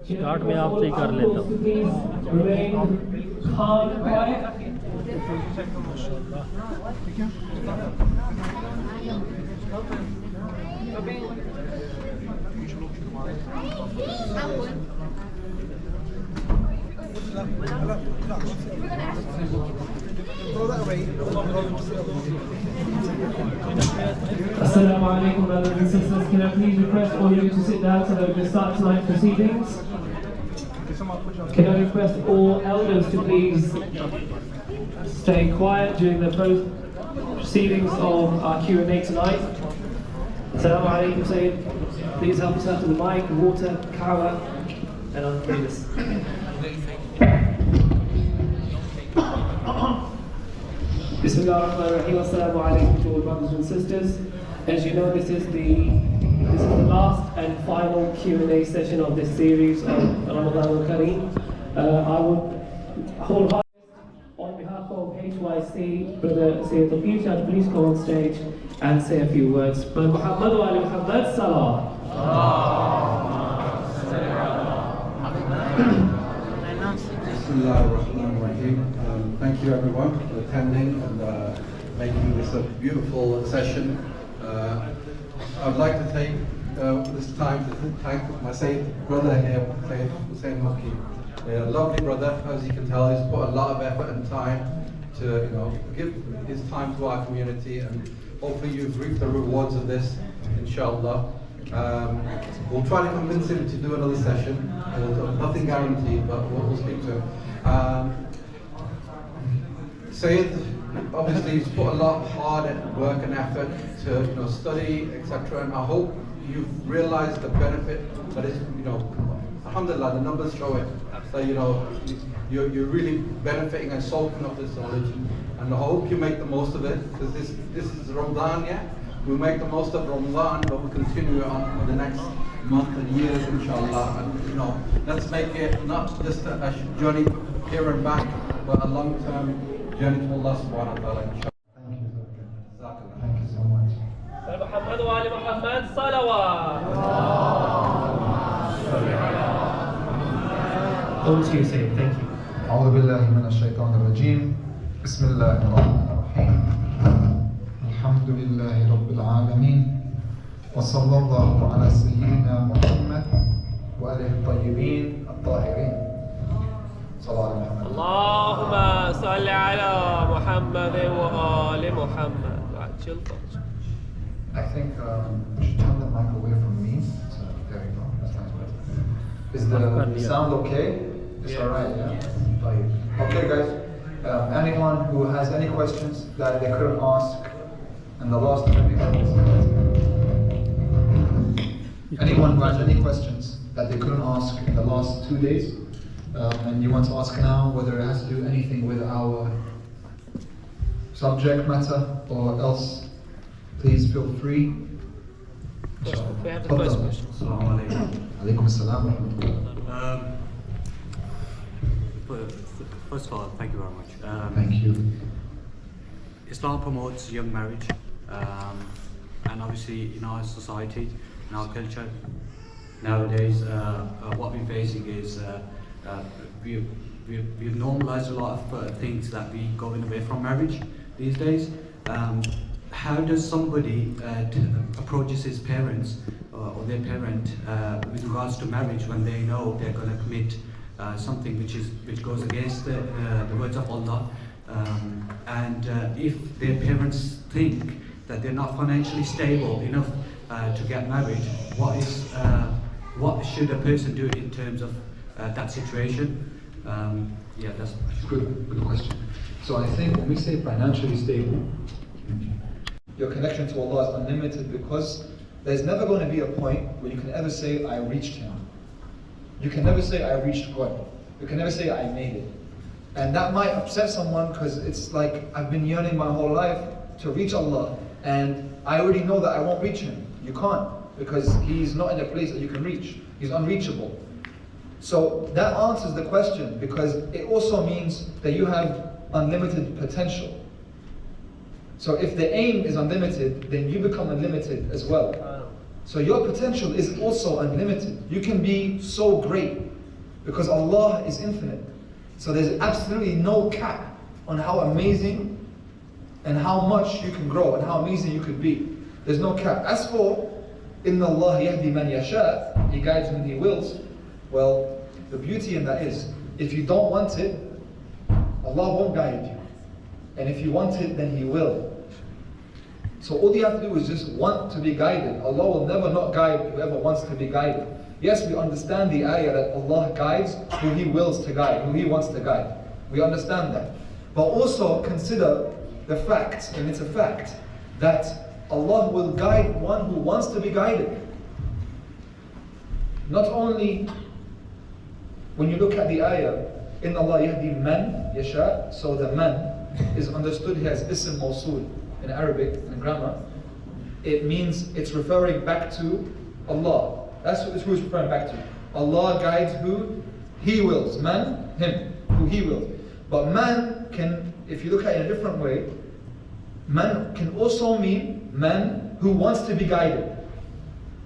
Start में आपसे ही कर लेता हूँ। Assalamu alaikum, brothers and sisters. Can I please request all of you to sit down so that we can start tonight's proceedings? Can I request all elders to please stay quiet during the proceedings of our Q&A tonight? Assalamu alaikum, Sayyid. Please help us out to the mic, water, kawa, and I'll read this. Bismillah ar-Rahman ar-Rahim. Assalamu alaikum to all brothers and sisters. As you know, this is the last and final Q&A session of this series of Ramadan al-Kareem. I would wholeheartedly, on behalf of HYC, Brother Sayyid Al-Qishad, please come on stage and say a few words. Brother Muhammad wa ali Muhammad, salam. Thank you everyone for attending and making this a beautiful session. I'd like to take this time to thank my Sayyid brother here, Sayyid Hussein Makki. A lovely brother, as you can tell, he's put a lot of effort and time to give his time to our community, and hopefully you've reaped the rewards of this, inshallah. We'll try to convince him to do another session. Nothing guaranteed, but we'll speak to him. Sayyid, obviously, he's put a lot of hard work and effort to study, etc. And I hope you've realized the benefit that is, alhamdulillah, the numbers show it. So you're really benefiting and soaking up this knowledge. And I hope you make the most of it, because this is Ramadan, yeah? We'll make the most of Ramadan, but we'll continue on for the next month and years, inshallah. And let's make it not just a journey here and back, but a long-term journey to Allah subhanahu wa ta'ala, inshallah. Thank you so much. Muhammad wa ali Muhammad, salawat. Over to you, Sayyid. Thank you. أعوذ بالله من الشيطان الرجيم. بسم الله الرحمن الرحيم. الحمد لله رب العالمين. وصلى الله على سيدنا محمد وآله الطيبين الطاهرين. صلى على محمد. اللهم صل على محمد وآل محمد. I think we should turn the mic away from me. So there you go. That's nice. Is the sound okay? It's alright, yeah? Okay, guys. Anyone who has any questions that they couldn't ask in the last 20 minutes? Anyone who has any questions that they couldn't ask in the last 2 days, and you want to ask now, whether it has to do anything with our subject matter or else, please feel free. We have the first question. Assalamu alaikum. Assalam wa rahmatullah. First of all, thank you very much. Thank you. Islam promotes young marriage, and obviously in our society, in our culture, nowadays, what we're facing is we've normalized a lot of things that we going away from marriage these days. How does somebody approaches his parents or their parent with regards to marriage when they know they're going to commit something which goes against the words of Allah, and if their parents think that they're not financially stable enough to get married, what should a person do in terms of that situation? Yeah, that's good question. So I think when we say financially stable, your connection to Allah is unlimited, because there's never going to be a point where you can ever say, I reached Him. You can never say, I reached God. You can never say, I made it. And that might upset someone, because it's like, I've been yearning my whole life to reach Allah, and I already know that I won't reach Him. You can't, because He's not in a place that you can reach. He's unreachable. So that answers the question, because it also means that you have unlimited potential. So if the aim is unlimited, then you become unlimited as well. So your potential is also unlimited. You can be so great Because Allah is infinite. So there's absolutely no cap on how amazing and how much you can grow and how amazing you could be. There's no cap. As for Inna Allah yahdi man yasha, He guides when He wills. Well, the beauty in that is, if you don't want it, Allah won't guide you. And if you want it, then He will. So all you have to do is just want to be guided. Allah will never not guide whoever wants to be guided. Yes, we understand the ayah that Allah guides who He wills to guide, who He wants to guide. We understand that. But also consider the fact, and it's a fact, that Allah will guide one who wants to be guided. Not only when you look at the ayah, in Allah yahdi man yasha, so the man is understood here as ism mawsul in Arabic and grammar. It means it's referring back to Allah. That's who it's referring back to. Allah guides who He wills. Man, Him, who He wills. But man can, if you look at it in a different way, man can also mean man who wants to be guided.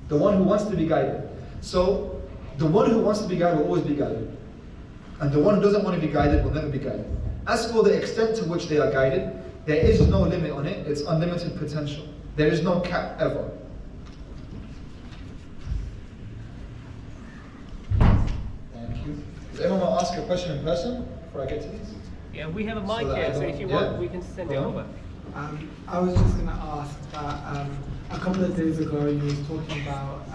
The one who wants to be guided. So, the one who wants to be guided will always be guided. And the one who doesn't want to be guided will never be guided. As for the extent to which they are guided, there is no limit on it. It's unlimited potential. There is no cap ever. Thank you. Does anyone want to ask a question in person before I get to these? Yeah, we have a mic So here, so if you want, we can send it over. I was just going to ask that a couple of days ago you was talking about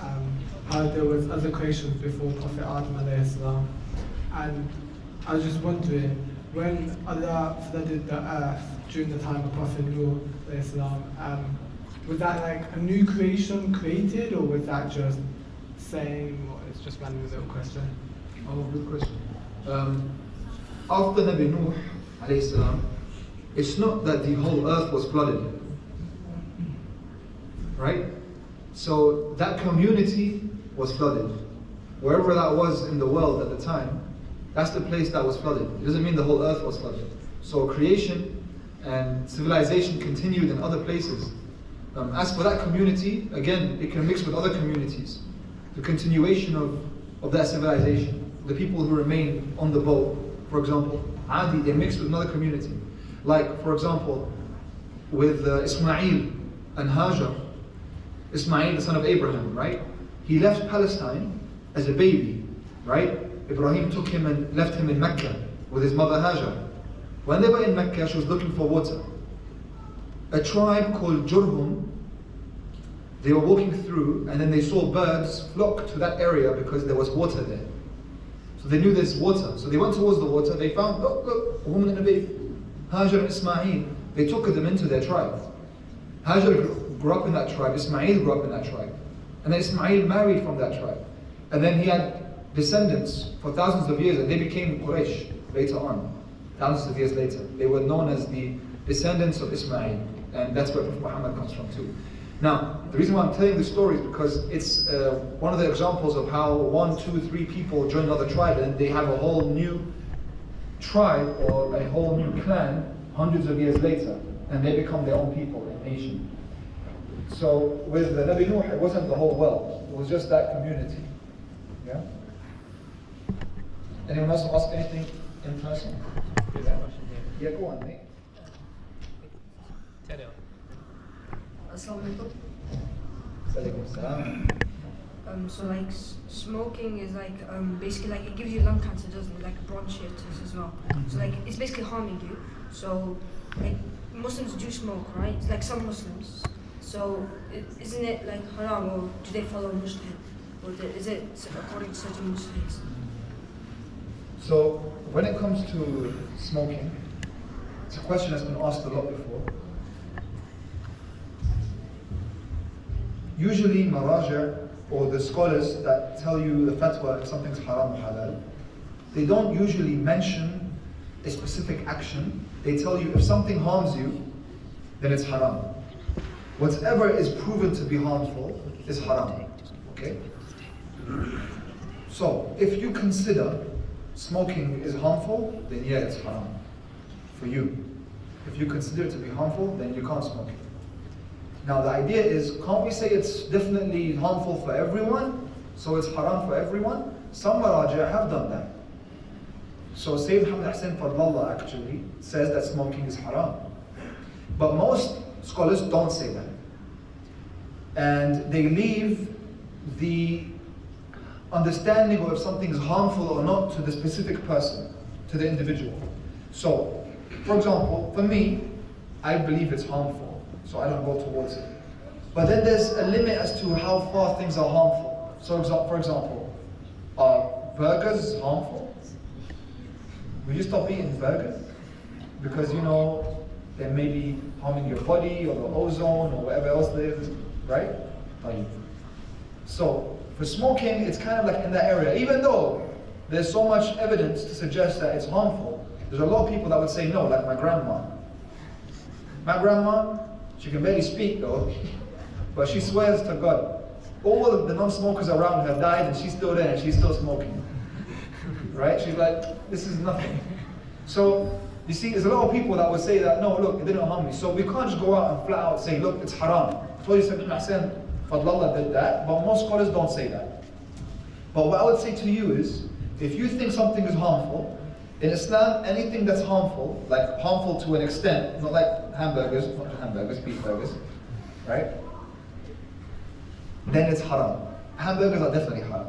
how there was other creations before Prophet Adam alayhi salam, and I was just wondering, when Allah flooded the earth during the time of Prophet Nuh alayhi salam, was that like a new creation created, or was that just saying, or it's just random little question? Oh, good question. After Nabi Nuh alayhi salam, it's not that the whole earth was flooded, right? So that community was flooded. Wherever that was in the world at the time, that's the place that was flooded. It doesn't mean the whole earth was flooded. So creation and civilization continued in other places. As for that community, again, it can mix with other communities. The continuation of that civilization, the people who remain on the boat, for example, Adi, they mix with another community. Like, for example, with Ismail and Hajar. Ismail, the son of Abraham, right? He left Palestine as a baby, right? Ibrahim took him and left him in Mecca with his mother Hajar. When they were in Mecca, she was looking for water. A tribe called Jurhum, they were walking through and then they saw birds flock to that area because there was water there. So they knew there's water. So they went towards the water, they found, look, a woman and a baby. Hajar and Ismail, they took them into their tribe. Hajar grew up in that tribe, Ismail grew up in that tribe. And then Ismail married from that tribe. And then he had descendants for thousands of years, and they became Quraysh later on, thousands of years later. They were known as the descendants of Ismail, and that's where Prophet Muhammad comes from too. Now, the reason why I'm telling this story is because it's one of the examples of how 1, 2, 3 people join another tribe, and they have a whole new tribe or a whole new clan hundreds of years later, and they become their own people and nation. So with the Nabi Nuh, it wasn't the whole world, it was just that community. Yeah? Anyone else ask anything in person? Yeah, go on, mate. Assalamu Alaikum salam. So like smoking is like basically like it gives you lung cancer, doesn't it? Like bronchitis as well. So like it's basically harming you. So like Muslims do smoke, right? It's like some Muslims. So isn't it like haram, or do they follow Mujtahid? Or is it according to certain Muslims? So when it comes to smoking, it's a question that's been asked a lot before. Usually Maraja, or the scholars that tell you the fatwa if something's haram or halal, they don't usually mention a specific action. They tell you if something harms you, then it's haram. Whatever is proven to be harmful is haram. Okay? So if you consider smoking is harmful, then yeah, it's haram for you. If you consider it to be harmful, then you can't smoke it. Now the idea is, can't we say it's definitely harmful for everyone? so it's haram for everyone. Some marajah have done that. So Sayyid Muhammad Hussain Fadlallah actually says that smoking is haram. But most scholars don't say that. And they leave the understanding of if something is harmful or not to the specific person, to the individual. So, for example, for me, I believe it's harmful, so I don't go towards it. But then there's a limit as to how far things are harmful. So, for example, are burgers harmful? Will you stop eating burgers? Because you know, they may be harming your body or the ozone or whatever else there is, right? So, for smoking, it's kind of like in that area. Even though there's so much evidence to suggest that it's harmful, there's a lot of people that would say no, like my grandma. My grandma, she can barely speak though, but she swears to God. All of the non-smokers around her died and she's still there and she's still smoking. Right? She's like, this is nothing. So, you see, there's a lot of people that would say that, no, look, it didn't harm me. So we can't just go out and flat out say, look, it's haram. So you said, Hussain Fadlallah did that, but most scholars don't say that. But what I would say to you is, if you think something is harmful, in Islam, anything that's harmful, like harmful to an extent, not like hamburgers, not just hamburgers, beef burgers, right? Then it's haram. Hamburgers are definitely haram.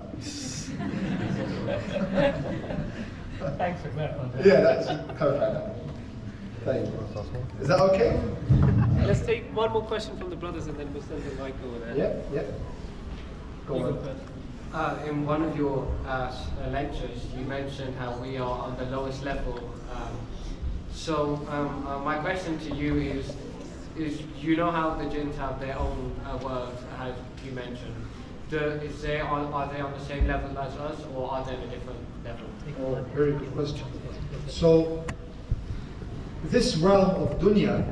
Thanks for clarifying. Yeah, that's clarify that. Thank you. Is that okay? Let's take one more question from the brothers and then we'll send the mic over there. Yeah. Go You on. go first. In one of your lectures, you mentioned how we are on the lowest level. So my question to you is you know how the jinns have their own world, as you mentioned. Are they on the same level as us, or are they on a different level? Oh, very good question. So, this realm of dunya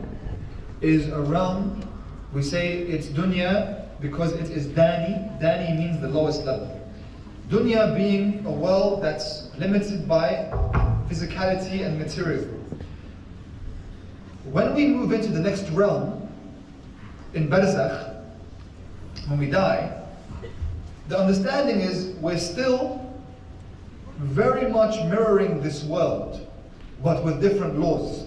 is a realm, we say it's dunya because it is dani. Dani means the lowest level. Dunya being a world that's limited by physicality and material. When we move into the next realm, in Barzakh, when we die, the understanding is we're still very much mirroring this world, but with different laws.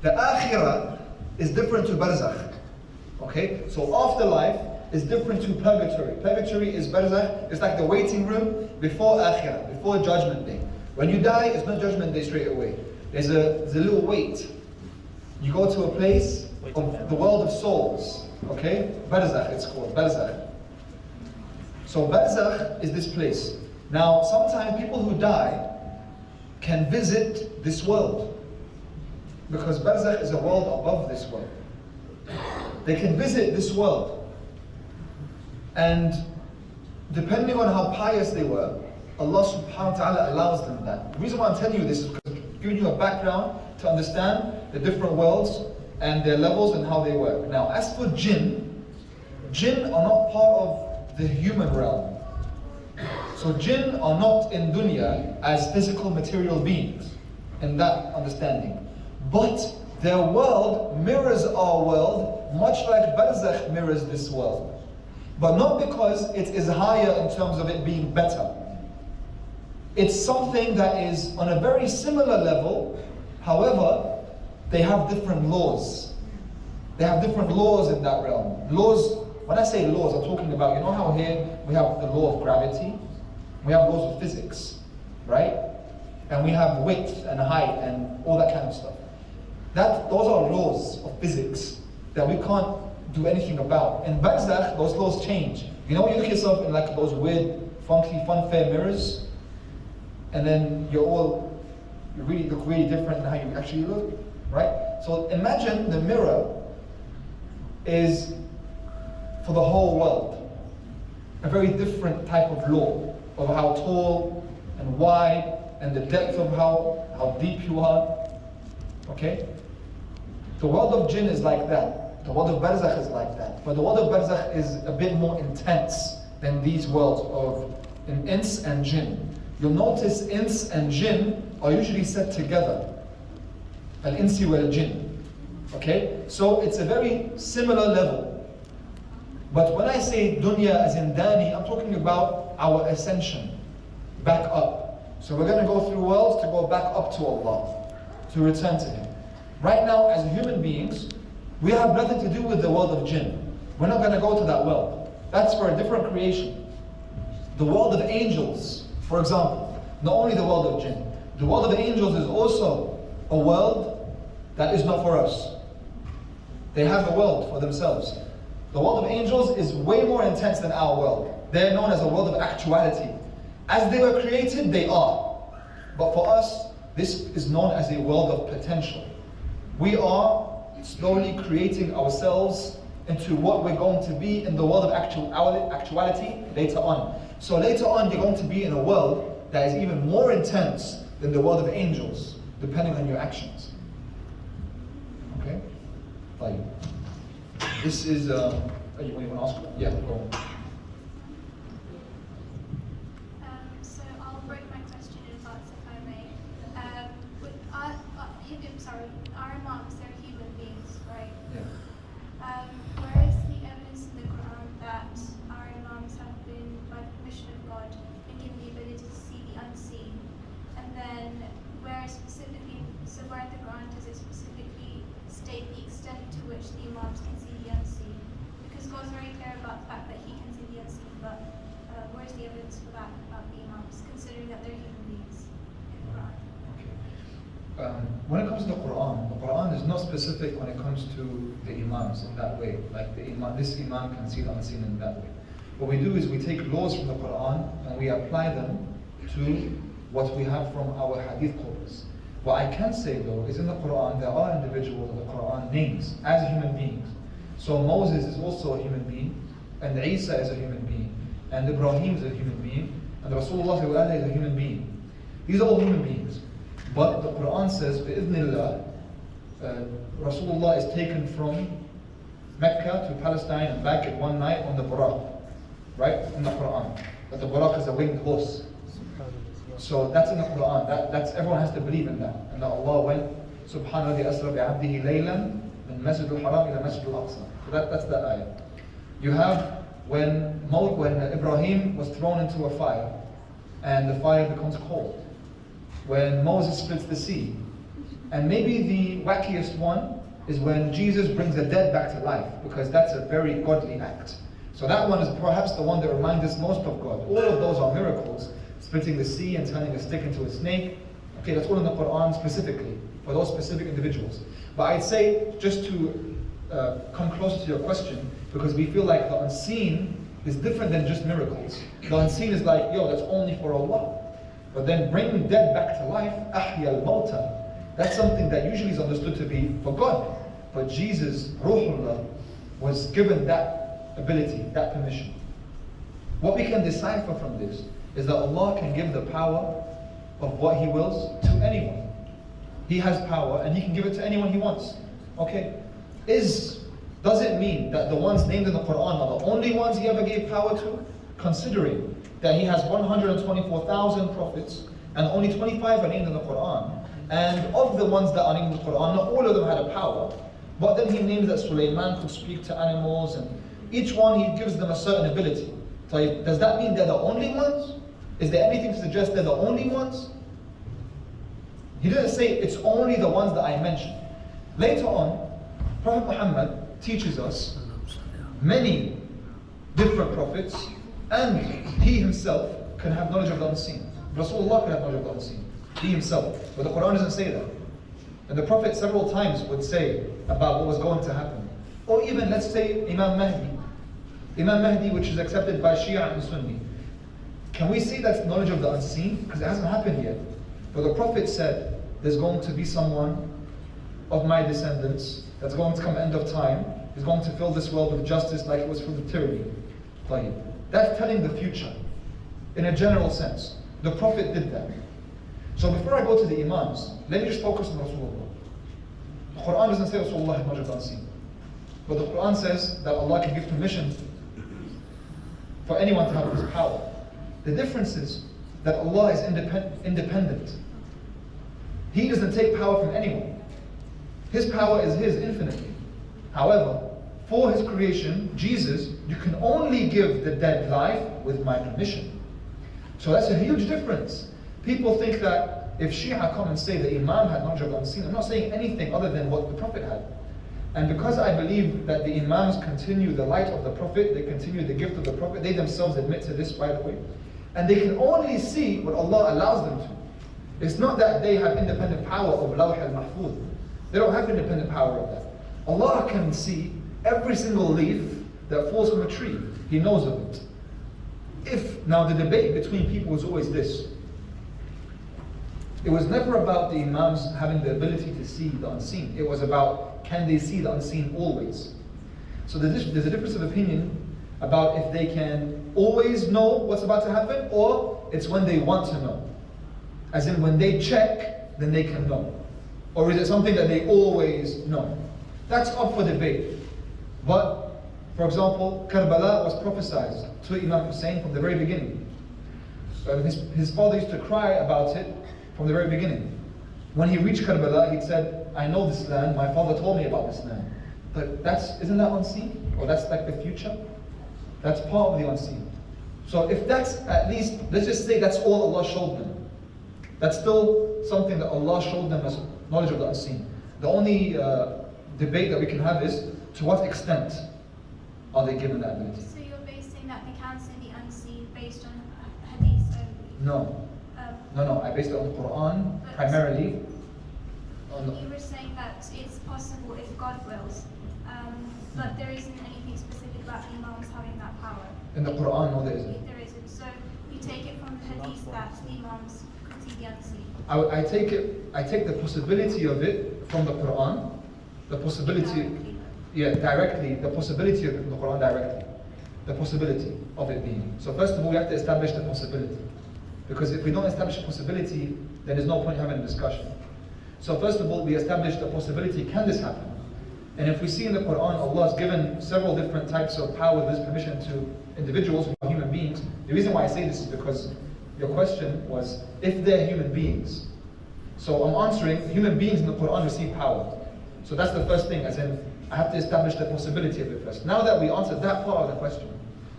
The akhirah is different to barzakh. Okay? So afterlife is different to purgatory. Purgatory is barzakh, it's like the waiting room before akhirah, before judgment day. When you die, it's not judgment day straight away. There's a little wait. You go to a place of the world of souls. Okay? Barzakh it's called, barzakh. So barzakh is this place. Now, sometimes people who die can visit this world, because barzakh is a world above this world. They can visit this world, and depending on how pious they were, Allah subhanahu wa ta'ala allows them that. The reason why I'm telling you this is because I'm giving you a background to understand the different worlds and their levels and how they work. Now, as for jinn are not part of the human realm. So jinn are not in dunya as physical material beings, in that understanding. But their world mirrors our world, much like barzakh mirrors this world. But not because it is higher in terms of it being better. It's something that is on a very similar level, however, they have different laws. They have different laws in that realm. Laws, when I say laws, I'm talking about, you know how here we have the law of gravity? We have laws of physics, right? And we have width and height and all that kind of stuff. Those are laws of physics that we can't do anything about. In barzakh, those laws change. You know when you look at yourself in like those weird, funky, funfair mirrors, and then you really look really different than how you actually look, right? So imagine the mirror is for the whole world. A very different type of law of how tall and wide and the depth of how deep you are. Okay? The world of jinn is like that. The world of barzakh is like that. But the world of barzakh is a bit more intense than these worlds of ins and jinn. You'll notice ins and jinn are usually set together. Al-insi wal jinn. Okay? So it's a very similar level. But when I say dunya as in dani, I'm talking about our ascension, back up. So we're going to go through worlds to go back up to Allah, to return to Him. Right now, as human beings, we have nothing to do with the world of jinn. We're not going to go to that world. That's for a different creation. The world of angels, for example, not only the world of jinn, the world of angels is also a world that is not for us. They have a world for themselves. The world of angels is way more intense than our world. They're known as a world of actuality. As they were created, they are. But for us, this is known as a world of potential. We are slowly creating ourselves into what we're going to be in the world of actuality later on. So later on, you're going to be in a world that is even more intense than the world of angels, depending on your actions. Okay? Like, this is, you want to ask? Yeah, go on. So I'll break my question in parts if I may. Our imams, they're human beings, right? Yeah. Where is the evidence in the Quran that our imams have been, by permission of God, been given the ability to see the unseen? And then where in the Quran does it specifically state the extent to which the imams can see the unseen? Because God's very clear about the fact that He can see the unseen, but where's the evidence for that about the imams, considering that they're human beings in the Quran? When it comes to the Quran is not specific when it comes to the imams in that way. Like this imam can see the unseen in that way. What we do is we take laws from the Quran and we apply them to what we have from our hadith corpus. What I can say though is in the Quran there are individuals in the Quran names as human beings. So Moses is also a human being, and Isa is a human being, and Ibrahim is a human being, and Rasulullah is a human being. These are all human beings. But the Quran says, بِإِذْنِ اللَّهِ, Rasulullah is taken from Mecca to Palestine and back in one night on the Buraq. Right? In the Quran. But the Buraq is a winged horse. So that's in the Quran. That's everyone has to believe in that. And that Allah went, Subhana alladhi asra bi'abdihi laylan min masjid al-haram ila masjid al-aqsa. So that's that ayah. You have when Ibrahim was thrown into a fire and the fire becomes cold. When Moses splits the sea. And maybe the wackiest one is when Jesus brings the dead back to life, because that's a very godly act. So that one is perhaps the one that reminds us most of God. All of those are miracles. Splitting the sea and turning a stick into a snake. Okay, that's all in the Quran specifically, for those specific individuals. But I'd say, just to come closer to your question, because we feel like the unseen is different than just miracles. The unseen is like, yo, that's only for Allah. But then bringing dead back to life, ahya al-mawta, that's something that usually is understood to be for God. But Jesus, Ruhullah, was given that ability, that permission. What we can decipher from this is that Allah can give the power of what He wills to anyone. He has power and He can give it to anyone He wants. Okay? Does it mean that the ones named in the Quran are the only ones He ever gave power to? Considering that He has 124,000 prophets and only 25 are named in the Quran. And of the ones that are named in the Quran, not all of them had a power. But then He names that Sulaiman could speak to animals, and each one He gives them a certain ability. So does that mean they're the only ones? Is there anything to suggest they're the only ones? He didn't say it's only the ones that I mentioned. Later on, Prophet Muhammad teaches us many different prophets, and he himself can have knowledge of the unseen. Rasulullah can have knowledge of the unseen. He himself. But the Quran doesn't say that. And the Prophet several times would say about what was going to happen. Or even, let's say, Imam Mahdi. Imam Mahdi, which is accepted by Shia and Sunni. Can we say that's knowledge of the unseen? Because it hasn't happened yet. But the Prophet said, there's going to be someone of my descendants that's going to come end of time. He's going to fill this world with justice like it was for the tyranny. That's telling the future, in a general sense. The Prophet did that. So before I go to the Imams, let me just focus on Rasulullah. The Quran doesn't say Rasulullah had knowledge of the unseen. But the Quran says that Allah can give permission for anyone to have this power. The difference is that Allah is independent. He doesn't take power from anyone. His power is His infinitely. However, for His creation, Jesus you can only give the dead life with my permission. So that's a huge difference. People think that if Shia come and say the Imam had knowledge of the unseen, I'm not saying anything other than what the Prophet had. And because I believe that the Imams continue the light of the Prophet, they continue the gift of the Prophet, they themselves admit to this, by the way, and they can only see what Allah allows them to. It's not that they have independent power of Lawh al-Mahfuz. They don't have independent power of that. Allah can see every single leaf that falls from a tree. He knows of it. Now the debate between people was always this. It was never about the Imams having the ability to see the unseen. It was about, can they see the unseen always? So there's a difference of opinion about if they can always know what's about to happen, or it's when they want to know. As in when they check, then they can know. Or is it something that they always know? That's up for debate. But, for example, Karbala was prophesied to Imam Hussein from the very beginning. His father used to cry about it from the very beginning. When he reached Karbala, he said, I know this land, my father told me about this land. But isn't that unseen? Or that's like the future? That's part of the unseen. So if that's at least, let's just say that's all Allah showed them. That's still something that Allah showed them as knowledge of the unseen. The only debate that we can have is, to what extent are they given that ability? So you're basing that they can see the unseen based on hadith only? No. No, I based it on the Quran, primarily. You were saying that it's possible if God wills, but there isn't anything specific about the Imams having that power. In the Quran, no, there isn't. There isn't. So you take it from the hadith that the Imams could see the unseen. I take the possibility of it from the Quran, the possibility, directly, the possibility of it from the Quran directly, the possibility of it being. So first of all, we have to establish the possibility. Because if we don't establish a possibility, then there's no point having a discussion. So first of all, we establish the possibility, can this happen? And if we see in the Quran, Allah has given several different types of power, this permission to individuals, human beings. The reason why I say this is because your question was, if they're human beings. So I'm answering, human beings in the Quran receive power. So that's the first thing, as in, I have to establish the possibility of it first. Now that we answered that part of the question,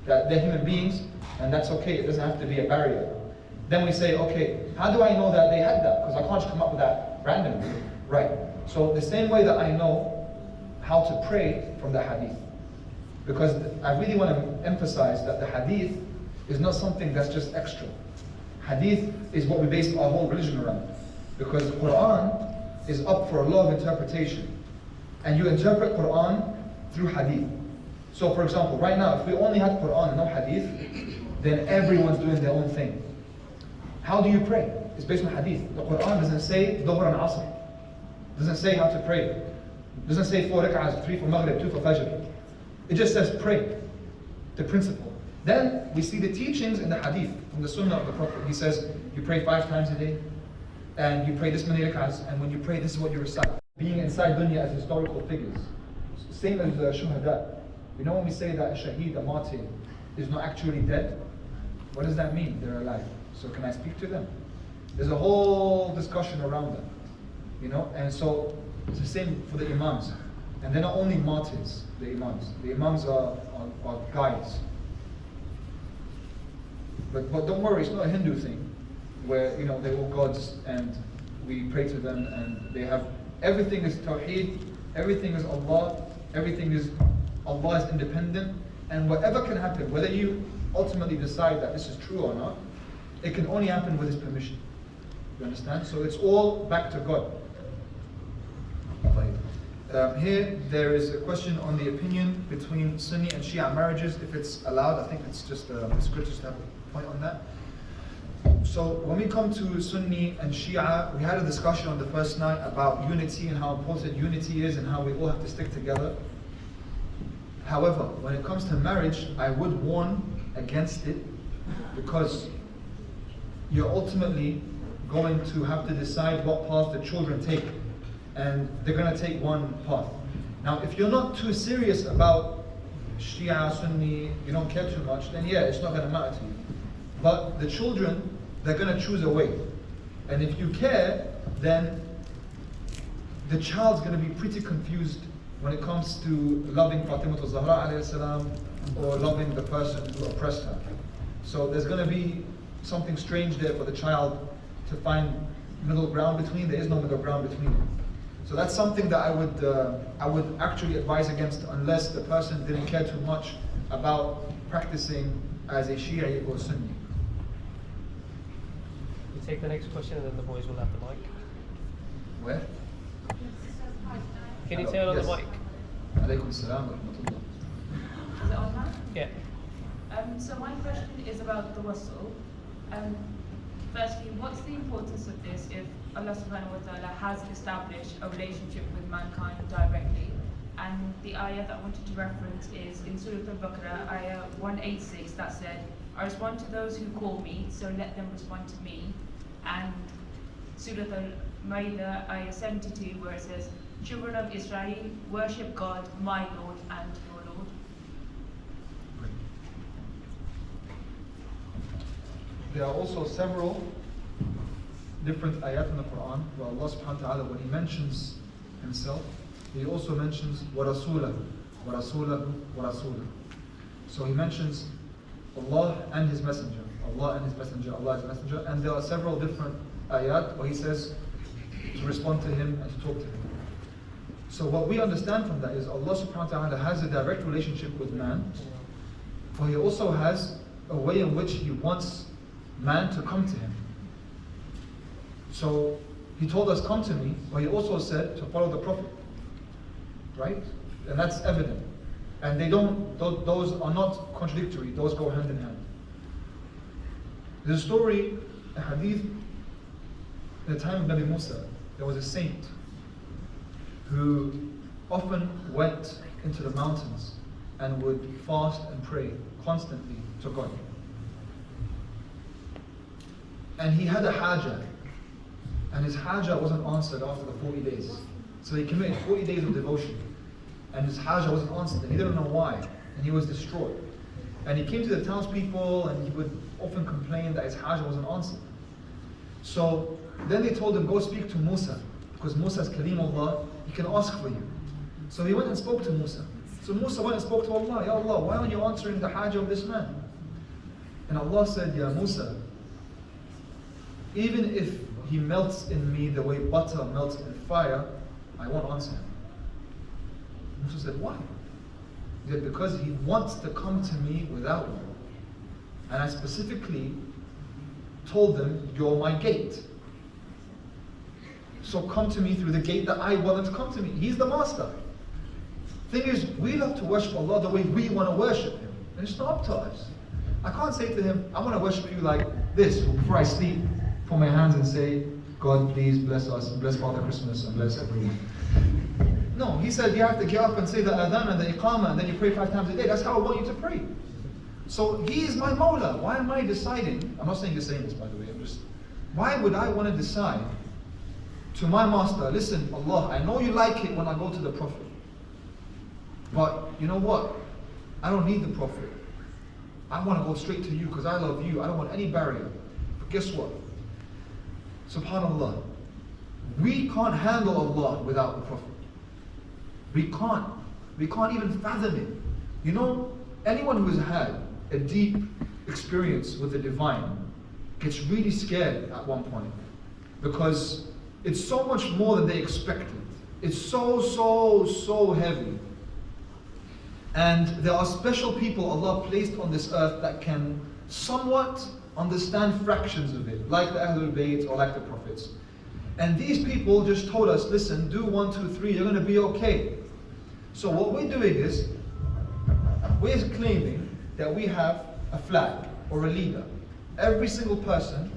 that they're human beings, and that's okay, it doesn't have to be a barrier. Then we say, okay, how do I know that they had that? Because I can't just come up with that randomly. Right. So the same way that I know how to pray from the hadith. Because I really want to emphasize that the hadith is not something that's just extra. Hadith is what we base our whole religion around. Because the Quran is up for a lot of interpretation. And you interpret Quran through hadith. So for example, right now, if we only had Quran and no hadith, then everyone's doing their own thing. How do you pray? It's based on hadith. The Quran doesn't say Dhuhr and Asr. Doesn't say how to pray. Doesn't say 4 rak'ahs, 3 for Maghrib, 2 for Fajr. It just says pray. The principle. Then we see the teachings in the hadith from the sunnah of the Prophet. He says, you pray 5 times a day, and you pray this many rak'ahs, and when you pray, this is what you recite. Being inside dunya as historical figures. Same as shuhada. You know when we say that a shaheed, a martyr, is not actually dead? What does that mean? They're alive. So can I speak to them? There's a whole discussion around that, you know. And so it's the same for the imams. And they're not only martyrs, the imams. The imams are guides. But don't worry, it's not a Hindu thing, where they're all gods and we pray to them and they have everything is Tawheed, everything is Allah, everything is Allah is independent, and whatever can happen, whether you ultimately decide that this is true or not, it can only happen with His permission. You understand? So it's all back to God. Here there is a question on the opinion between Sunni and Shia marriages, if it's allowed. I think it's just it's good just to have a point on that. So when we come to Sunni and Shia, we had a discussion on the first night about unity and how important unity is and how we all have to stick together. However, when it comes to marriage, I would warn against it, because you're ultimately going to have to decide what path the children take, and they're going to take one path. Now, if you're not too serious about Shia, Sunni, you don't care too much, then yeah, it's not going to matter to you. But the children, they're going to choose a way. And if you care, then the child's going to be pretty confused when it comes to loving Fatima al-Zahra alayhi salam, or loving the person who oppressed her. So there's going to be something strange there for the child to find middle ground between. There is no middle ground between them. So that's something that I would actually advise against, unless the person didn't care too much about practicing as a Shia or Sunni. We take the next question and then the boys will have the mic. Where? Can you Hello. turn on Yes. the mic? Alaykum salam wa rahmatullah. Is it on now? Yeah. So my question is about the wasl. Firstly, what's the importance of this if Allah subhanahu wa ta'ala has established a relationship with mankind directly? And the ayah that I wanted to reference is in Surah Al-Baqarah, ayah 186, that said, I respond to those who call me, so let them respond to me. And Surah Al-Ma'idah, ayah 72, where it says, children of Israel, worship God, my Lord and your Lord. There are also several different ayat in the Quran where Allah subhanahu wa ta'ala, when He mentions Himself, He also mentions وَرَسُولَهُ وَرَسُولَهُ وَرَسُولَهُ. So He mentions Allah and His Messenger, Allah and His Messenger, Allah and His Messenger, and there are several different ayat where He says to respond to Him and to talk to Him. So what we understand from that is Allah subhanahu wa ta'ala has a direct relationship with man, but He also has a way in which He wants man to come to Him. So He told us, come to me, but He also said to follow the Prophet. Right? And that's evident. And those are not contradictory, those go hand in hand. There's a story, a hadith, in the time of Nabi Musa, there was a saint who often went into the mountains and would fast and pray constantly to God. And he had a haja, and his haja wasn't answered after the 40 days. So he committed 40 days of devotion, and his haja wasn't answered, and he didn't know why, and he was distraught. And he came to the townspeople, and he would often complain that his haja wasn't answered. So then they told him, go speak to Musa, because Musa is Kalimullah, he can ask for you. So he went and spoke to Musa. So Musa went and spoke to Allah, Ya Allah, why aren't you answering the haja of this man? And Allah said, Ya Musa, even if he melts in me the way butter melts in fire, I won't answer him. Musa said, why? He said, because he wants to come to me without you. And I specifically told them, you're my gate. So come to me through the gate that I want him to come to me. He's the master. Thing is, we love to worship Allah the way we want to worship Him. And it's not up to us. I can't say to Him, I want to worship you like this before I sleep. Put my hands and say, God, please bless us, and bless Father Christmas, and bless everyone. No, He said you have to get up and say the adhan and the iqamah, and then you pray 5 times a day. That's how I want you to pray. So He is my Mawla. Why am I deciding? I'm not saying you're saying this, by the way. Why would I want to decide to my master, listen, Allah, I know you like it when I go to the Prophet. But you know what? I don't need the Prophet. I want to go straight to you because I love you. I don't want any barrier. But guess what? SubhanAllah. We can't handle Allah without the Prophet. We can't. We can't even fathom it. You know, anyone who has had a deep experience with the divine gets really scared at one point because it's so much more than they expected. It's so heavy. And there are special people Allah placed on this earth that can somewhat understand fractions of it, like the Ahlul Bayt or like the Prophets. And these people just told us, listen, do 1, 2, 3, you're going to be okay. So what we're doing is, we're claiming that we have a flag or a leader. Every single person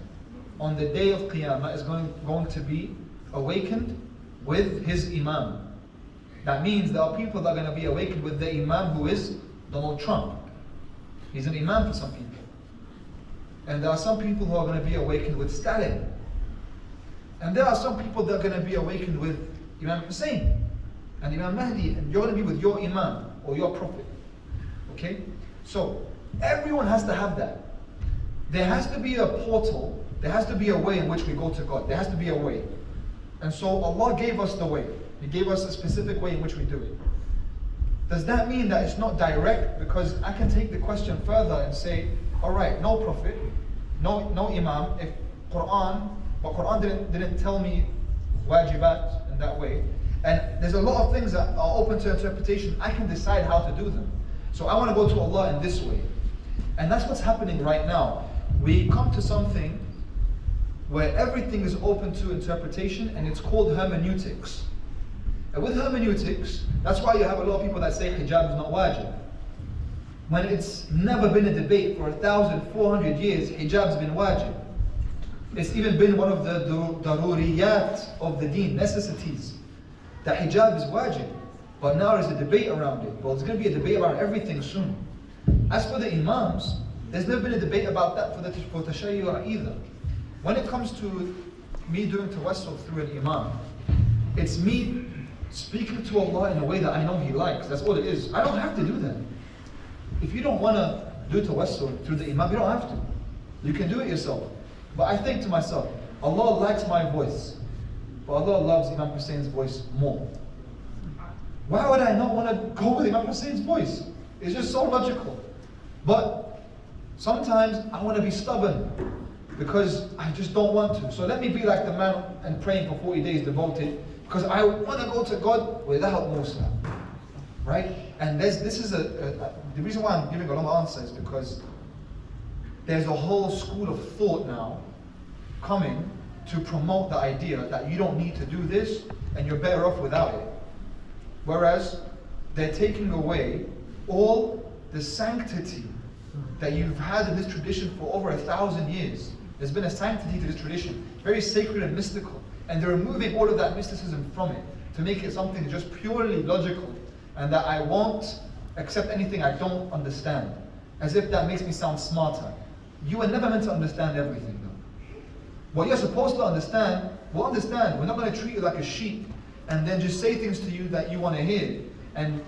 on the day of Qiyamah is going to be awakened with his Imam. That means there are people that are going to be awakened with the Imam who is Donald Trump. He's an Imam for some people. And there are some people who are going to be awakened with Stalin. And there are some people that are going to be awakened with Imam Hussein and Imam Mahdi, and you're going to be with your Imam or your Prophet. Okay? So, everyone has to have that. There has to be a portal, there has to be a way in which we go to God. There has to be a way. And so Allah gave us the way. He gave us a specific way in which we do it. does that mean that it's not direct? Because I can take the question further and say, all right, no prophet, no imam, if Quran, but Quran didn't tell me wajibat in that way. And there's a lot of things that are open to interpretation. I can decide how to do them. So I want to go to Allah in this way. And that's what's happening right now. We come to something where everything is open to interpretation, and it's called hermeneutics. And with hermeneutics, that's why you have a lot of people that say hijab is not wajib. When it's never been a debate for 1,400 years, hijab's been wajib. It's even been one of the daruriyat of the deen, necessities. That hijab is wajib. But now there's a debate around it. Well, there's going to be a debate around everything soon. As for the imams, there's never been a debate about that for tashayyu'ah either. When it comes to me doing tawassul through an imam, it's me speaking to Allah in a way that I know He likes. That's all it is. I don't have to do that. If you don't want to do tawassul through the imam, you don't have to. You can do it yourself. But I think to myself, Allah likes my voice, but Allah loves Imam Hussein's voice more. Why would I not want to go with Imam Hussein's voice? It's just so logical. But sometimes I want to be stubborn because I just don't want to. So let me be like the man and praying for 40 days devoted, because I want to go to God without Musa. Right? And this is the reason why I'm giving a long answer is because there's a whole school of thought now coming to promote the idea that you don't need to do this and you're better off without it. Whereas they're taking away all the sanctity that you've had in this tradition for over 1,000 years. There's been a sanctity to this tradition, very sacred and mystical. And they're removing all of that mysticism from it to make it something just purely logical, and that I won't accept anything I don't understand, as if that makes me sound smarter. You are never meant to understand everything though. What you're supposed to understand, we'll understand. We're not going to treat you like a sheep and then just say things to you that you want to hear and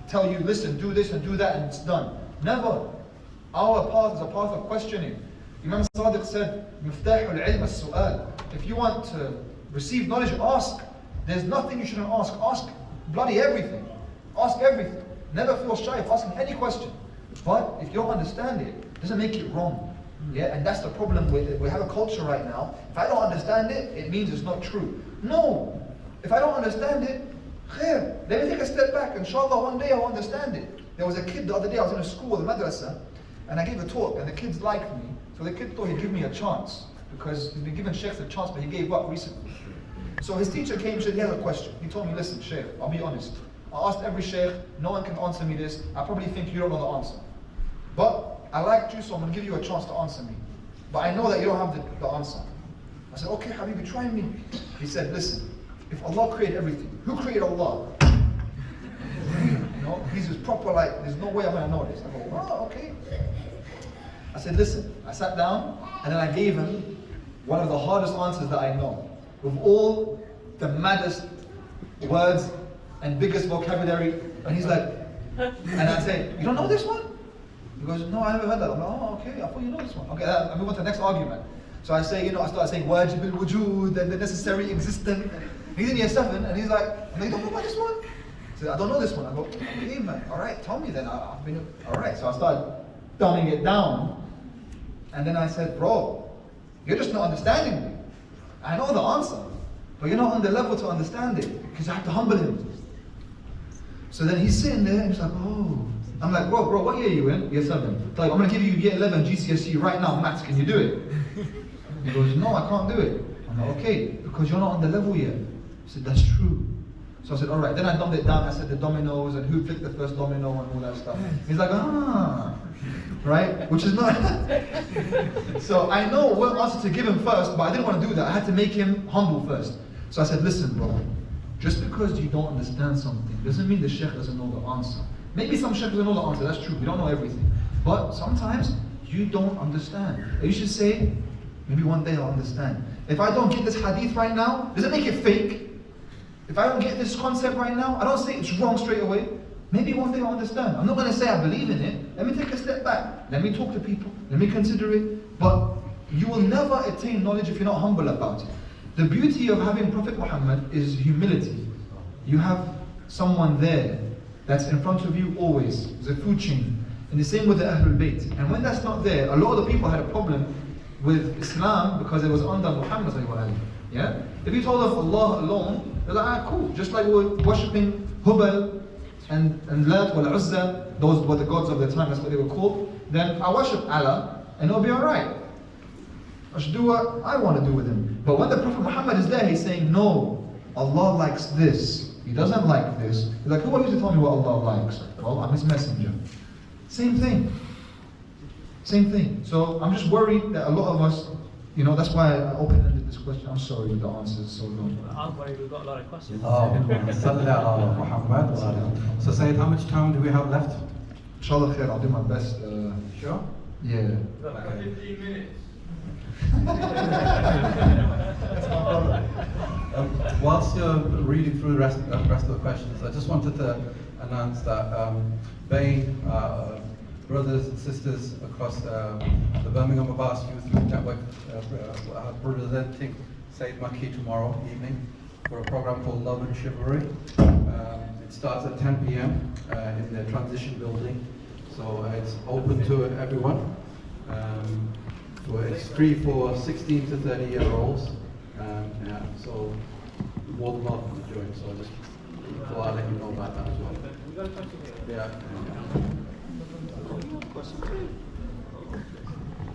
tell you, listen, do this and do that and it's done. Never. Our path is a path of questioning. Imam Sadiq said, "Miftahul ilm as-su'al." If you want to receive knowledge, ask. There's nothing you shouldn't ask. Ask bloody everything. Ask everything. Never feel shy of asking any question. But if you don't understand it, it doesn't make it wrong. Yeah, and that's the problem with it. We have a culture right now. If I don't understand it, it means it's not true. No. If I don't understand it, khair. Let me take a step back. Inshallah, one day I'll understand it. There was a kid the other day, I was in a school, the madrasa, and I gave a talk, and the kids liked me. So the kid thought he'd give me a chance, because he's been given sheikhs a chance, but he gave up recently. So his teacher came and said, he has a question. He told me, listen, sheikh, I'll be honest. I asked every sheikh, no one can answer me this. I probably think you don't know the answer. But I liked you, so I'm going to give you a chance to answer me. But I know that you don't have the answer. I said, okay, Habibi, try me. He said, listen, if Allah created everything, who created Allah? You know, he's just proper, like, there's no way I'm going to know this. I go, oh, okay. I said, listen, I sat down, and then I gave him one of the hardest answers that I know. With all the maddest words and biggest vocabulary, and he's like, and I say, you don't know this one? He goes, no, I never heard that. I'm like, oh, okay, I thought you know this one. Okay, I move on to the next argument. So I say, I start saying wajib al-wujud and the necessary existent. He's in year 7, and he's like, you don't know about this one? I said, I don't know this one. I go, okay, man, all right, tell me then. I've been, all right. So I started dumbing it down, and then I said, bro, you're just not understanding me. I know the answer, but you're not on the level to understand it, because I have to humble him. So then he's sitting there, and he's like, oh. I'm like, bro, what year are you in? Year 7. Like, I'm going to give you year 11 GCSE right now, maths, can you do it? He goes, no, I can't do it. I'm like, okay, because you're not on the level yet. I said, that's true. So I said, all right. Then I dumbed it down. I said the dominoes and who flicked the first domino and all that stuff. He's like, right? Which is not. So I know what answer to give him first, but I didn't want to do that. I had to make him humble first. So I said, listen, bro, just because you don't understand something doesn't mean the sheikh doesn't know the answer. Maybe some sheikhs don't know the answer, that's true, we don't know everything. But sometimes you don't understand. You should say, maybe one day I'll understand. If I don't get this hadith right now, does it make it fake? If I don't get this concept right now, I don't say it's wrong straight away. Maybe one day I'll understand. I'm not going to say I believe in it. Let me take a step back. Let me talk to people. Let me consider it. But you will never attain knowledge if you're not humble about it. The beauty of having Prophet Muhammad is humility. You have someone there that's in front of you always. There's a food chain. And the same with the Ahlul Bayt. And when that's not there, a lot of the people had a problem with Islam because it was under Muhammad sallallahu alaihi wasallam. Yeah? If you told them Allah alone, they're like, cool. Just like we're worshipping Hubal and Lat wal Uzza, those were the gods of the time, that's what they were called, then I worship Allah and it'll be alright. I should do what I want to do with him. But when the Prophet Muhammad is there, he's saying, no, Allah likes this. He doesn't like this. He's like, who are you to tell me what Allah likes? Well, I'm his messenger. Same thing. Same thing. So I'm just worried that a lot of us, you know, that's why I open-ended this question. I'm sorry the answer is so long. I'm worried we've got a lot of questions. So Sayyid, how much time do we have left? Inshallah khair, I'll do my best. Sure? Yeah. Okay. 15 minutes. Whilst you're reading through the rest of the questions, I just wanted to announce that Bain, brothers and sisters across the Birmingham Abbas Youth Network are presenting Sayyid Makki tomorrow evening for a program called Love and Chivalry. It starts at 10 p.m. In the Transition Building, so it's open to everyone. It's free for 16 to 30-year-olds. Yeah, so more than welcome to join. So just I'll let you know about that as well. Yeah.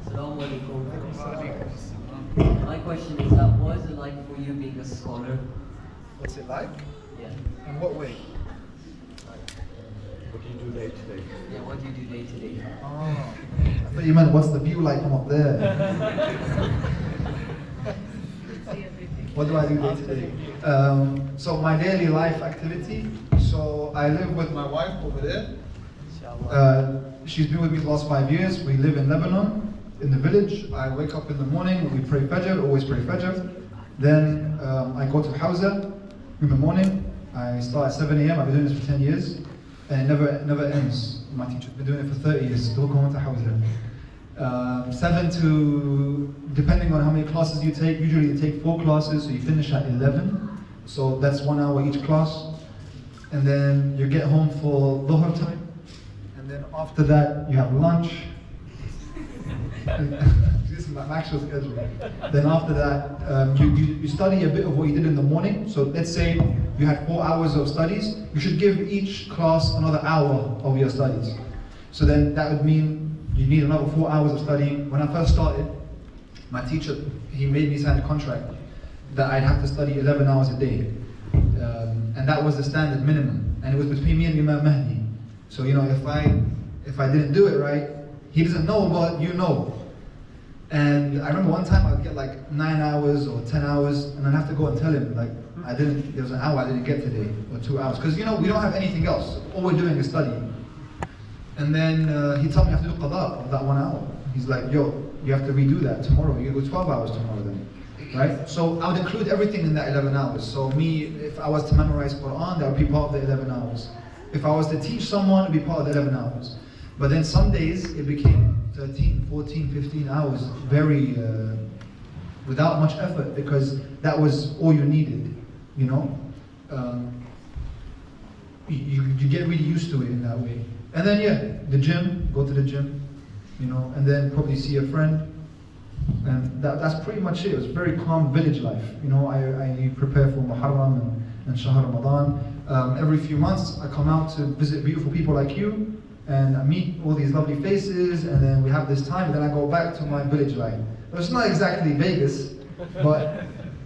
Assalamu alaikum. My question is that what is it like for you being a scholar? What's it like? Yeah. In what way? What do you do day to day? Yeah, what do you do day to day? Oh. I thought you meant what's the view like from up there? What do I do day to day? So my daily life activity. So I live with my wife over there. She's been with me the last 5 years. We live in Lebanon, in the village. I wake up in the morning, we pray Fajr, always pray Fajr. Then I go to Hawza in the morning. I start at 7 a.m. I've been doing this for 10 years. And it never ends. My teacher's been doing it for 30 years, still going to Hawza. 7 to, depending on how many classes you take, usually you take 4 classes, so you finish at 11. So that's 1 hour each class. And then you get home for Dhuhr time. And then after that, you have lunch. This is my actual schedule. Then after that, you study a bit of what you did in the morning. So let's say you had 4 hours of studies. You should give each class another hour of your studies. So then that would mean you need another 4 hours of studying. When I first started, my teacher, he made me sign a contract that I'd have to study 11 hours a day. And that was the standard minimum. And it was between me and Imam Mahdi. So, you know, if I didn't do it right, he doesn't know, but you know. And I remember one time I'd get like 9 hours or 10 hours, and I'd have to go and tell him, like, there was an hour I didn't get today, or 2 hours. Because, you know, we don't have anything else. All we're doing is studying. And then he told me I have to do qada of that 1 hour. He's like, yo, you have to redo that tomorrow. You go 12 hours tomorrow then. Right? So I would include everything in that 11 hours. So me, if I was to memorize Quran, that would be part of the 11 hours. If I was to teach someone, it would be part of the 11 hours. But then some days, it became 13, 14, 15 hours, very, without much effort, because that was all you needed, you know? You get really used to it in that way. And then yeah, the gym, go to the gym, you know, and then probably see a friend. And that's pretty much it. It was very calm village life. You know, I prepare for Muharram and Shahr Ramadan. Every few months I come out to visit beautiful people like you, and I meet all these lovely faces, and then we have this time, and then I go back to my village life. It's not exactly Vegas, but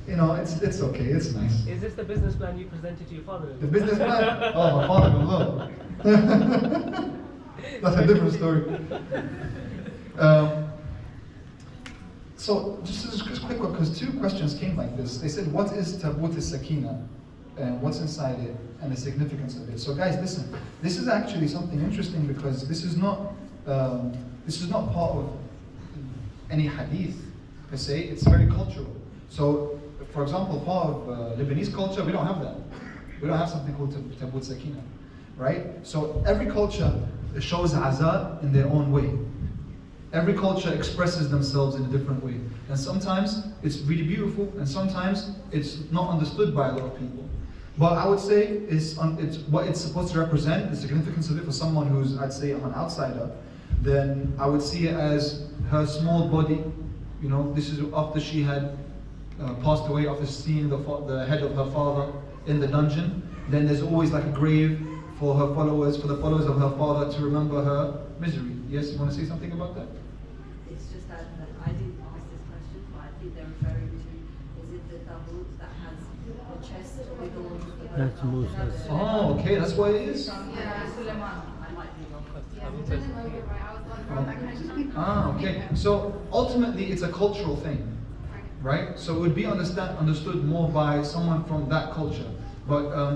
you know, it's okay, it's nice. Is this the business plan you presented to your father? The business plan? Oh, my father will love. That's a different story. So just a quick one, because 2 questions came like this. They said, what is Tabut al-Sakina? And what's inside it, and the significance of it. So guys, listen, this is actually something interesting, because this is not part of any hadith per se. It's very cultural. So, for example, part of Lebanese culture, we don't have that. We don't have something called Tabut Sakina, right? So every culture shows azad in their own way. Every culture expresses themselves in a different way. And sometimes it's really beautiful, and sometimes it's not understood by a lot of people. But I would say it's what it's supposed to represent, the significance of it for someone who's, I'd say, an outsider. Then I would see it as her small body. You know, this is after she had passed away, after seeing the head of her father in the dungeon. Then there's always like a grave for her followers, for the followers of her father to remember her misery. Yes, you want to say something about that? It's just that I didn't ask this question, but I think they're referring to, is it the tabut that has the chest with all the... That's Moses. Oh, okay, that's what it is? Yeah, Suleiman. I might be wrong. Ah, okay. So ultimately, it's a cultural thing, right? So it would be understood more by someone from that culture. But I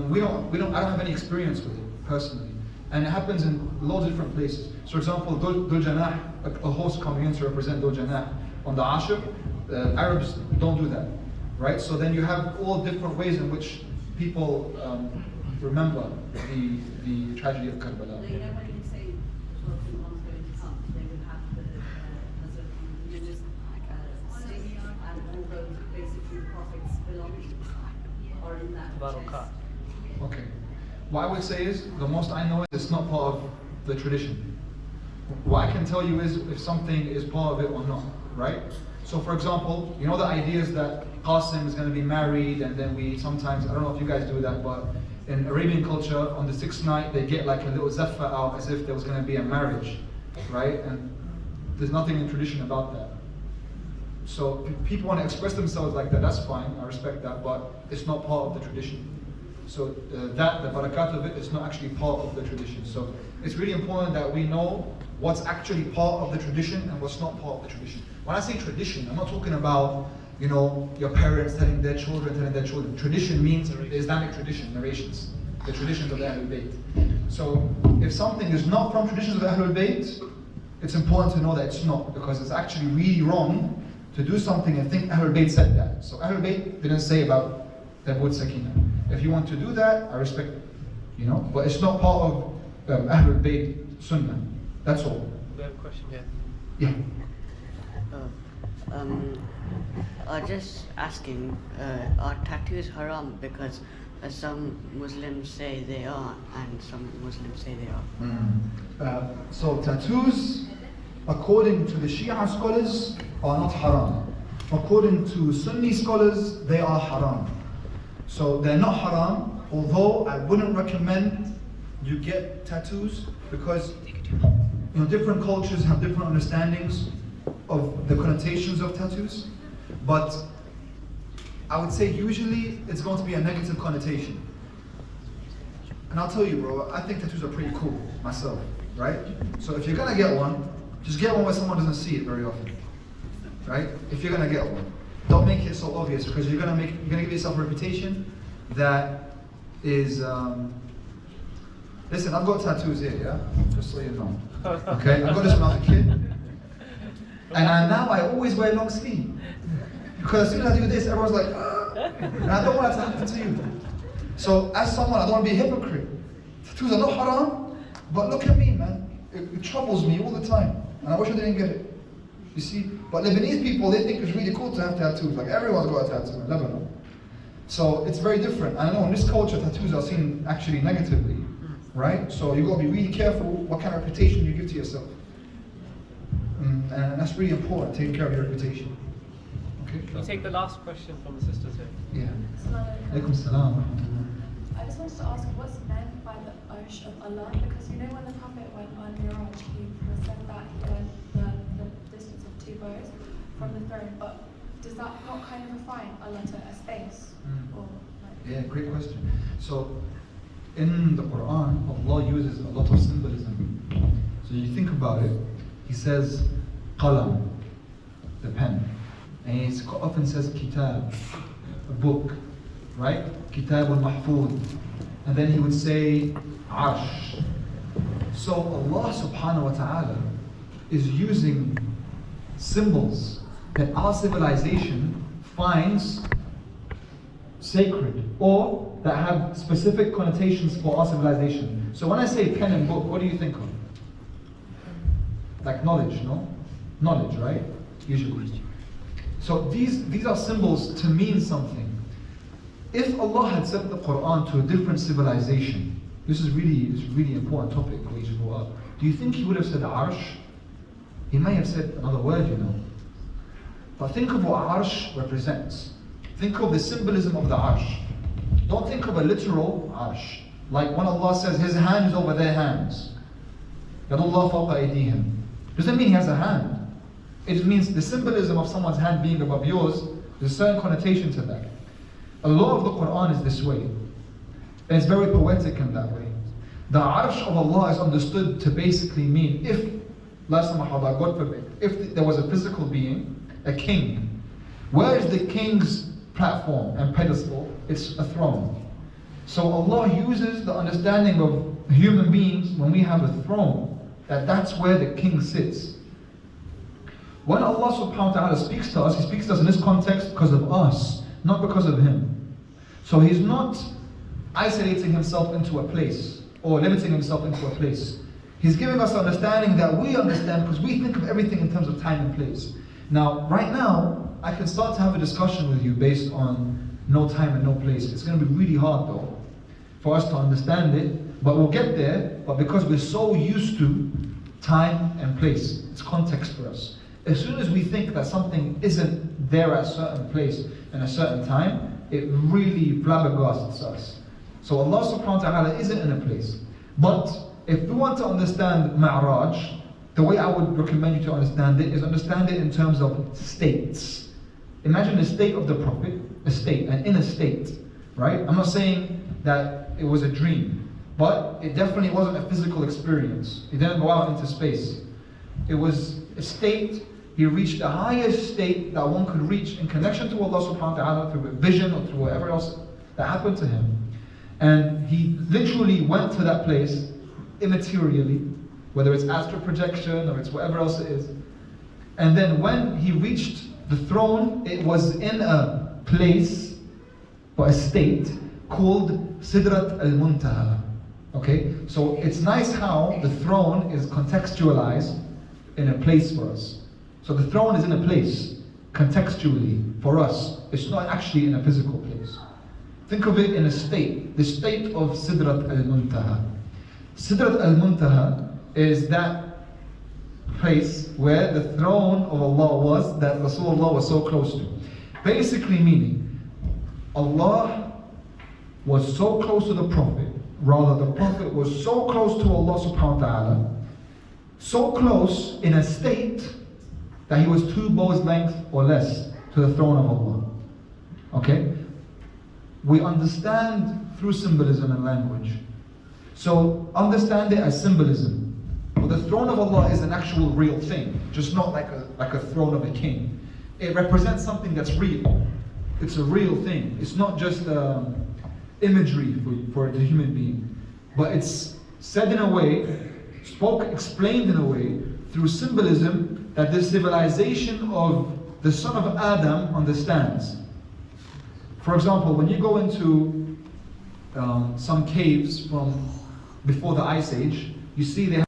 don't have any experience with it personally, and it happens in loads of different places. So, for example, Dul Janah, a horse coming in to represent Dul Janah on the Ashur, Arabs don't do that, right? So then you have all different ways in which people remember the tragedy of Karbala. They know when you say what the one's going to come, they will have the religious stick and all those basically prophets' belongings are in that chest. Okay. What I would say is, the most I know is it's not part of the tradition. What I can tell you is if something is part of it or not, right? So for example, you know the ideas that Qasim is going to be married, and then we sometimes, I don't know if you guys do that, but in Arabian culture, on the 6th night, they get like a little zaffa out as if there was going to be a marriage, right? And there's nothing in tradition about that. So if people want to express themselves like that, that's fine, I respect that, but it's not part of the tradition. So the barakat of it is not actually part of the tradition. So it's really important that we know what's actually part of the tradition and what's not part of the tradition. When I say tradition, I'm not talking about, you know, your parents telling their children. Tradition means the Islamic tradition, narrations, the traditions of the Ahlul Bayt. So if something is not from traditions of the Ahlul Bayt, it's important to know that it's not, because it's actually really wrong to do something and think Ahlul Bayt said that. So Ahlul Bayt didn't say about Tabut Sakina. If you want to do that, I respect it, you know, but it's not part of Ahlul Bayt Sunnah. That's all. We have a question here. Yeah. Just asking, are tattoos haram? Because some Muslims say they are, and some Muslims say they are. So tattoos, according to the Shia scholars, are not haram. According to Sunni scholars, they are haram. So they're not haram, although I wouldn't recommend you get tattoos, because you know, different cultures have different understandings of the connotations of tattoos. But I would say usually it's going to be a negative connotation. And I'll tell you, bro, I think tattoos are pretty cool myself, right? So if you're gonna get one, just get one where someone doesn't see it very often, right? If you're gonna get one, don't make it so obvious, because you're gonna give yourself a reputation that is. Listen, I've got tattoos here, yeah, just so you know. Okay, I've got this when I was a kid, and now I always wear long sleeve, because as soon as I do this, everyone's like, and I don't want that to happen to you. So as someone, I don't want to be a hypocrite. Tattoos are not haram, but look at me, man. It troubles me all the time, and I wish I didn't get it. You see, but Lebanese people, they think it's really cool to have tattoos. Like everyone's got a tattoo in Lebanon. So it's very different. I know in this culture, tattoos are seen actually negatively, right? So you've got to be really careful what kind of reputation you give to yourself. And that's really important, taking care of your reputation. Okay? Can you take the last question from the sisters here? Yeah. Alaikum salam. I just wanted to ask what's meant by the Arsh of Allah, because you know when the Prophet went on Miraj, he was said that he went the distance of 2 bows from the throne, but does that not kind of refine Allah to a space? Or Yeah, great question. So in the Quran, Allah uses a lot of symbolism. So you think about it, He says qalam, the pen, and He often says kitab, a book, right? Kitab al-mahfud, and then He would say arsh. So Allah subhanahu wa ta'ala is using symbols that our civilization finds sacred, or that have specific connotations for our civilization. So when I say pen and book, what do you think of? Like knowledge, no? Knowledge, right? Usually. So these are symbols to mean something. If Allah had sent the Quran to a different civilization, this is really important topic we should go up. Do you think he would have said Arsh? He may have said another word, you know. But think of what Arsh represents. Think of the symbolism of the Arsh. Don't think of a literal Arsh. Like when Allah says His hand is over their hands. Yadullah fawqa aydihim. Doesn't mean He has a hand. It means the symbolism of someone's hand being above yours, there's a certain connotation to that. A lot of the Quran is this way. And it's very poetic in that way. The Arsh of Allah is understood to basically mean, if, God forbid, if there was a physical being, a king, where is the king's platform and pedestal? It's a throne. So Allah uses the understanding of human beings when we have a throne, that's where the king sits. When Allah subhanahu wa ta'ala speaks to us, He speaks to us in this context because of us, not because of Him. So He's not isolating Himself into a place or limiting Himself into a place. He's giving us understanding that we understand because we think of everything in terms of time and place. Now, right now, I can start to have a discussion with you based on no time and no place. It's going to be really hard though for us to understand it, but we'll get there. But because we're so used to time and place, it's context for us. As soon as we think that something isn't there at a certain place and a certain time, it really flabbergasts us. So Allah subhanahu wa ta'ala isn't in a place. But if we want to understand Ma'raj, the way I would recommend you to understand it is understand it in terms of states. Imagine the state of the Prophet, a state, an inner state, right? I'm not saying that it was a dream, but it definitely wasn't a physical experience. He didn't go out into space. It was a state. He reached the highest state that one could reach in connection to Allah subhanahu wa ta'ala through a vision or through whatever else that happened to him. And he literally went to that place immaterially, whether it's astral projection or it's whatever else it is. And then when he reached the throne, it was in a place or a state called Sidrat al-Muntaha. Okay, so it's nice how the throne is contextualized in a place for us. So the throne is in a place, contextually, for us. It's not actually in a physical place. Think of it in a state, the state of Sidrat al-Muntaha. Sidrat al-Muntaha is that place where the throne of Allah was, that Rasulullah was so close to. Basically meaning, Allah was so close to the Prophet, rather the Prophet was so close to Allah subhanahu wa ta'ala, so close in a state that he was 2 bows length or less to the throne of Allah. Okay? We understand through symbolism and language. So understand it as symbolism. But the throne of Allah is an actual real thing, just not like a throne of a king. It represents something that's real. It's a real thing. It's not just imagery for the human being. But it's said in a way, explained in a way, through symbolism that the civilization of the son of Adam understands. For example, when you go into some caves from before the Ice Age, you see they have